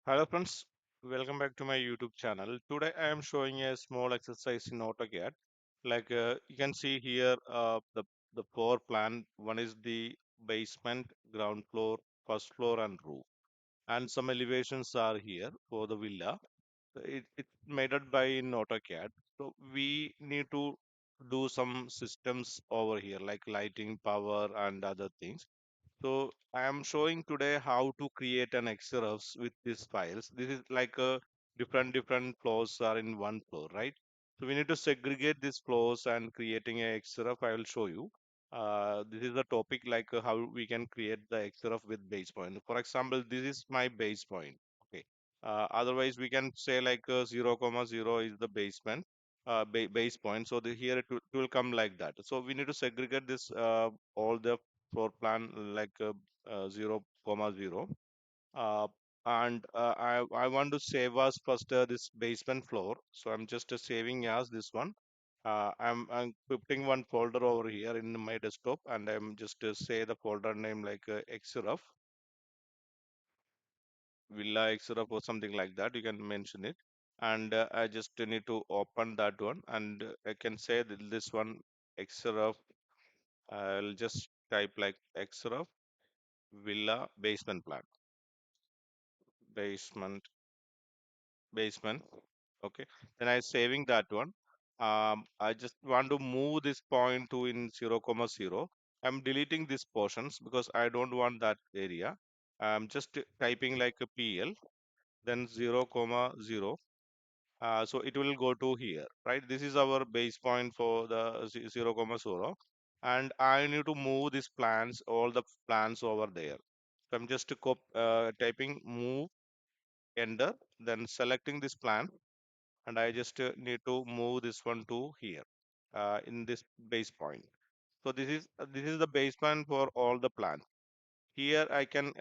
Hello friends, welcome back to my YouTube channel. Today I am showing a small exercise in AutoCAD. You can see here the floor plan. One is the basement, ground floor, first floor and roof. And some elevations are here for the villa. It's made up by in AutoCAD. So we need to do some systems over here like lighting, power and other things. So I am showing today how to create an XREFs with these files. This is like a different floors are in one floor, right? So we need to segregate these floors and creating a XREF. I will show you. This is the topic how we can create the XREF with base point. For example, this is my base point. Okay. Otherwise, we can say 0, comma 0 is the basement base point. So here it will come like that. So we need to segregate this all the floor plan 0 comma 0 uh, I want to save us first this basement floor, so I'm just saving as this one. I'm putting one folder over here in my desktop, and I'm just say the folder name XREF Villa XREF or something like that. You can mention it, and I just need to open that one, and I can say that this one XREF. I'll just type like XREF Villa basement plan. Basement basement. Okay, then I saving that one. I just want to move this point to in 0 comma 0. I'm deleting these portions because I don't want that area. I'm just typing like a PL, then 0 comma 0. So it will go to here, right? This is our base point for the 0 comma 0, and I need to move these plans, all the plans over there. So I'm just typing move enter, then selecting this plan, and I just need to move this one to here in this base point. So this is the base plan for all the plans. Here I can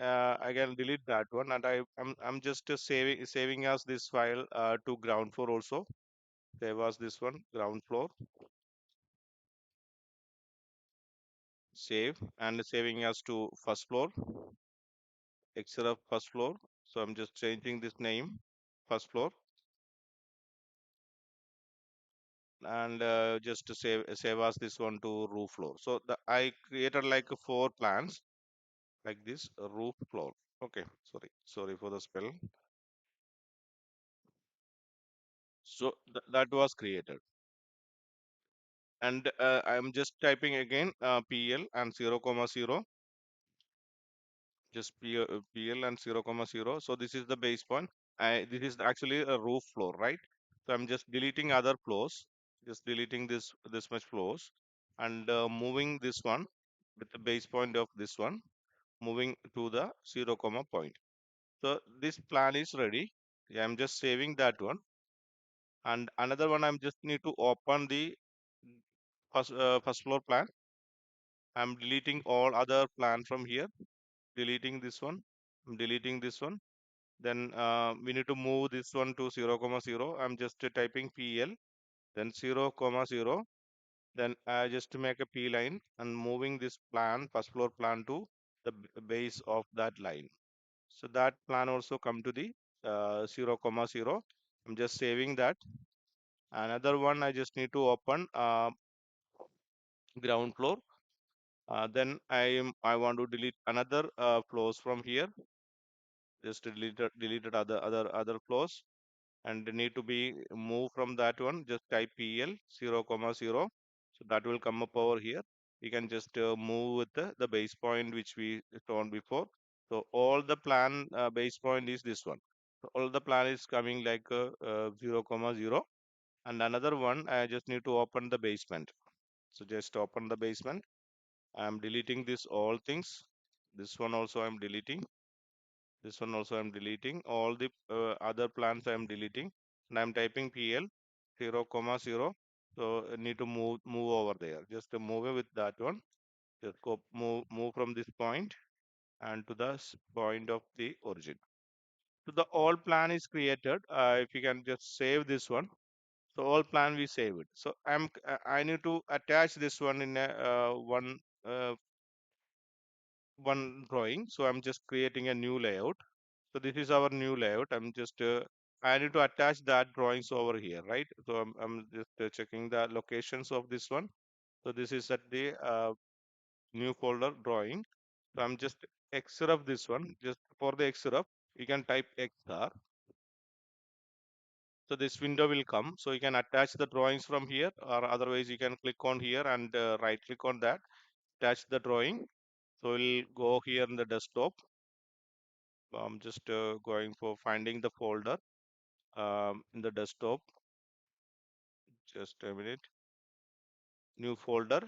delete that one, and I'm just saving as this file to ground floor also. Save as this one ground floor, save, and saving as to first floor, XRF first floor. So I'm just changing this name first floor, and just to save as this one to roof floor. So I created like four plans like this roof floor. Okay, sorry for the spell. So that was created, and I'm just typing again PL and 0 comma 0, just PL and 0 comma 0. So this is the base point. This is actually a roof floor, right? So I'm just deleting other floors, just deleting this much floors, and moving this one with the base point of this one, moving to the 0 comma point. So this plan is ready. Yeah, I'm just saving that one, and another one I'm just need to open the first floor plan. I'm deleting all other plan from here, deleting this one, I'm deleting this one. Then we need to move this one to 0 comma 0. I'm just typing PL, then 0 comma 0. Then I just make a P line and moving this plan first floor plan to the base of that line. So that plan also come to the 0 comma 0. I'm just saving that. Another one I just need to open ground floor. Then I want to delete another floors from here. Just deleted other floors, and need to be moved from that one. Just type PL 0 comma 0. So that will come up over here. You can just move with the base point which we shown before. So all the plan base point is this one. So all the plan is coming 0 comma 0. And another one I just need to open the basement. So just open the basement. I'm deleting this all things. This one also I'm deleting. This one also I'm deleting. All the other plans I'm deleting. And I'm typing PL 0 comma 0. So I need to move over there. Just to move it with that one. Just move from this point and to the point of the origin. So the all plan is created. If you can just save this one. So all plan we save it. So I need to attach this one in a one drawing. So I'm just creating a new layout. So this is our new layout. I need to attach that drawings over here, right? So I'm just checking the locations of this one. So this is at the new folder drawing. So I'm just XREF this one. Just for the XREF, you can type XR. So this window will come. So you can attach the drawings from here, or otherwise you can click on here and right click on that, attach the drawing. So we'll go here in the desktop. I'm just going for finding the folder in the desktop. Just a minute. New folder,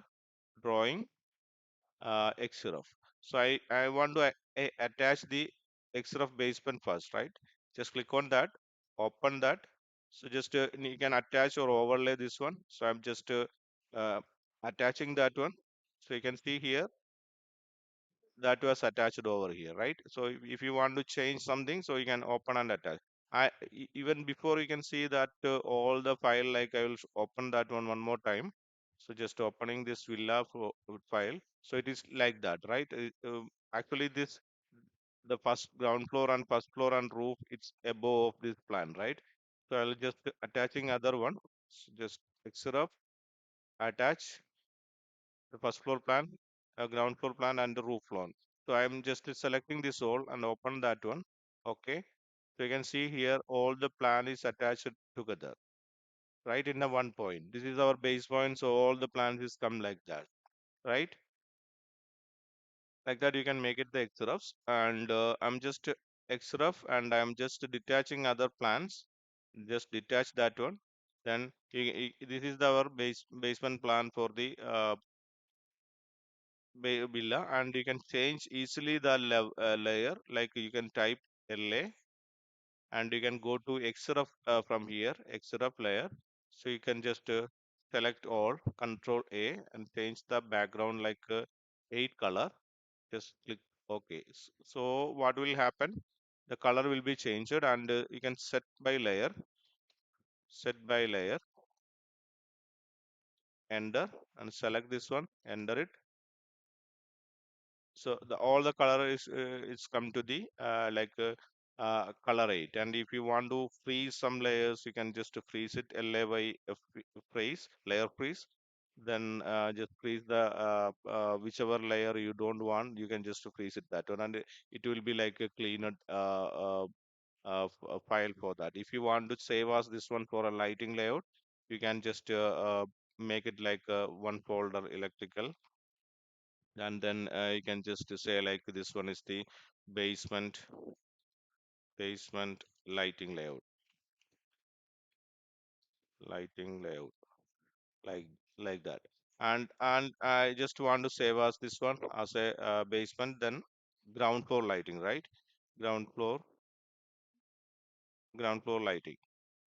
drawing, XREF. So I want to attach the XREF basement first, right? Just click on that, open that. So just you can attach or overlay this one. So I'm just uh, attaching that one. So you can see here that was attached over here, right? So if you want to change something, so you can open and attach. Even before you can see that all the file, like I will open that one more time. So just opening this villa file. So it is like that, right? Actually, this the first ground floor and first floor and roof, it's above of this plan, right? So I'll just attaching other one. So just XRF, attach the first floor plan, ground floor plan, and the roof plan. So I'm just selecting this all and open that one. Okay. So you can see here all the plan is attached together, right, in a one point. This is our base point, so all the plans is come like that, right? Like that you can make it the XREFs, and I'm just XREF and I'm just detaching other plans. Just detach that one. Then this is our basement plan for the villa, and you can change easily the layer, like you can type LA and you can go to XREF from here, XREF layer. So you can just select all, Control A, and change the background like 8 color. Just click OK. So what will happen? The color will be changed, and you can set by layer, enter, and select this one, enter it. So all the color is come to the color 8, and if you want to freeze some layers, you can just freeze it, LAY freeze, layer freeze. Then just freeze the whichever layer you don't want, you can just freeze it that one, and it will be like a cleaner file for that. If you want to save as this one for a lighting layout, you can just make it like one folder electrical, and then you can just say like this one is the basement lighting layout, like that. And I just want to save as this one as a basement, then ground floor lighting, right? ground floor ground floor lighting,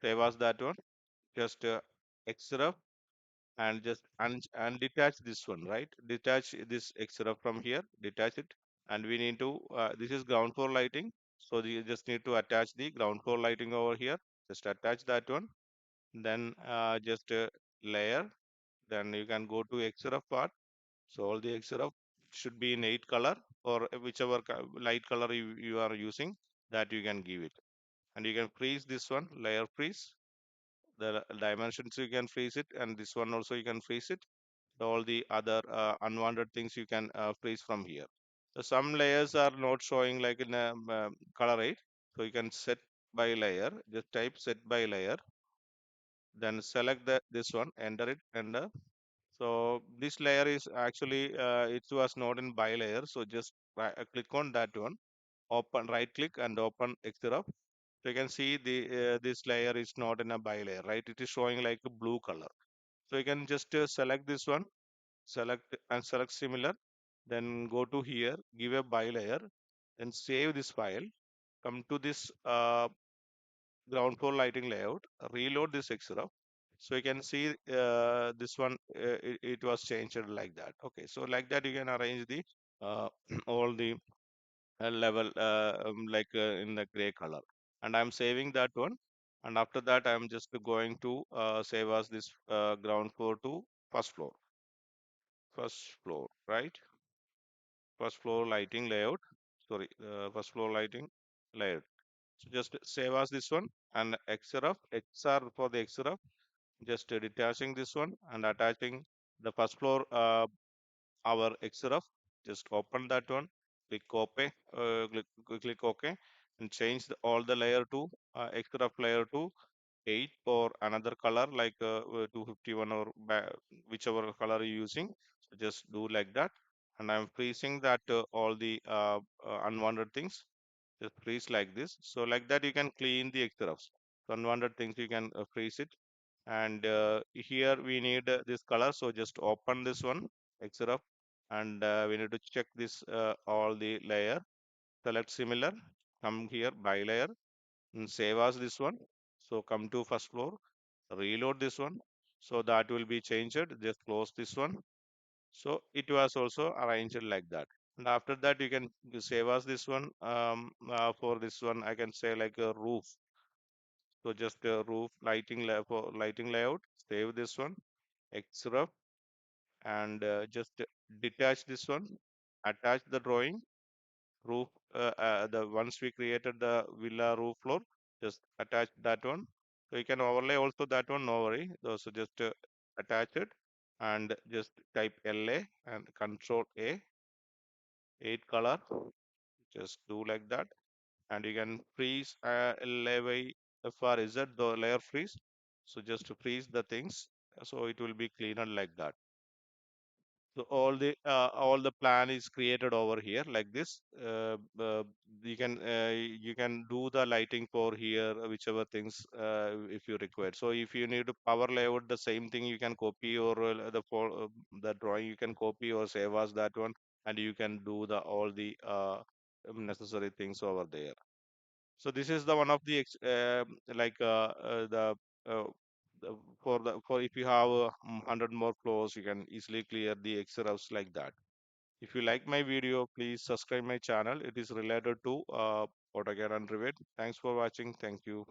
save as that one. Just XREF, and just undetach this one, right? Detach this XREF from here, detach it. And we need to this is ground floor lighting, so you just need to attach the ground floor lighting over here. Just attach that one, then just layer, then you can go to XREF part. So all the XREF should be in 8 color, or whichever light color you are using, that you can give it. And you can freeze this one, layer freeze. The dimensions you can freeze it, and this one also you can freeze it. All the other unwanted things you can freeze from here. So some layers are not showing like in a color 8, so you can set by layer. Just type set by layer, then select this one, enter it, enter. So this layer is actually it was not in by layer, so just click on that one, open, right click and open XREF. So you can see the this layer is not in a by layer, right? It is showing like a blue color. So you can just select this one, select similar, then go to here, give a by layer, then save this file, come to this ground floor lighting layout, reload this XREF. So you can see this one, it was changed like that. Okay, so like that you can arrange the all the level in the gray color. And I'm saving that one. And after that, I'm just going to save as this ground floor to first floor. First floor, right? First floor lighting layout. Sorry, first floor lighting layout. So just save as this one and XRF, XR for the XRF, just detaching this one and attaching the first floor our XRF. Just open that one, click OK, click OK, and change all the layer to XRF layer to 8 or another color like 251 or whichever color you're using. So just do like that, and I'm freezing that all the unwanted things. Just freeze like this. So like that you can clean the XRFs. So unwanted things you can freeze it. And here we need this color. So just open this one XRF, and we need to check this all the layer. Select similar. Come here by layer and save as this one. So come to first floor, reload this one. So that will be changed. Just close this one. So it was also arranged like that. And after that, you can save as this one. For this one, I can say like a roof. So just a roof lighting for lighting layout. Save this one, XREF, and just detach this one. Attach the drawing roof. The once we created the villa roof floor, just attach that one. So you can overlay also that one. No worry. So just attach it and just type LA and Control A, 8 color. Just do like that, and you can freeze LA FRZ the layer freeze. So just to freeze the things, so it will be cleaner like that. So all the plan is created over here like this. You can do the lighting for here, whichever things if you require. So if you need to power layout, the same thing you can copy, or the drawing you can copy or save as that one, and you can do the all the necessary things over there. So this is the one of the uh, for if you have 100 more floors, you can easily clear the XRFs like that. If you like my video, please subscribe my channel. It is related to AutoCAD and Revit. Thanks for watching. Thank you.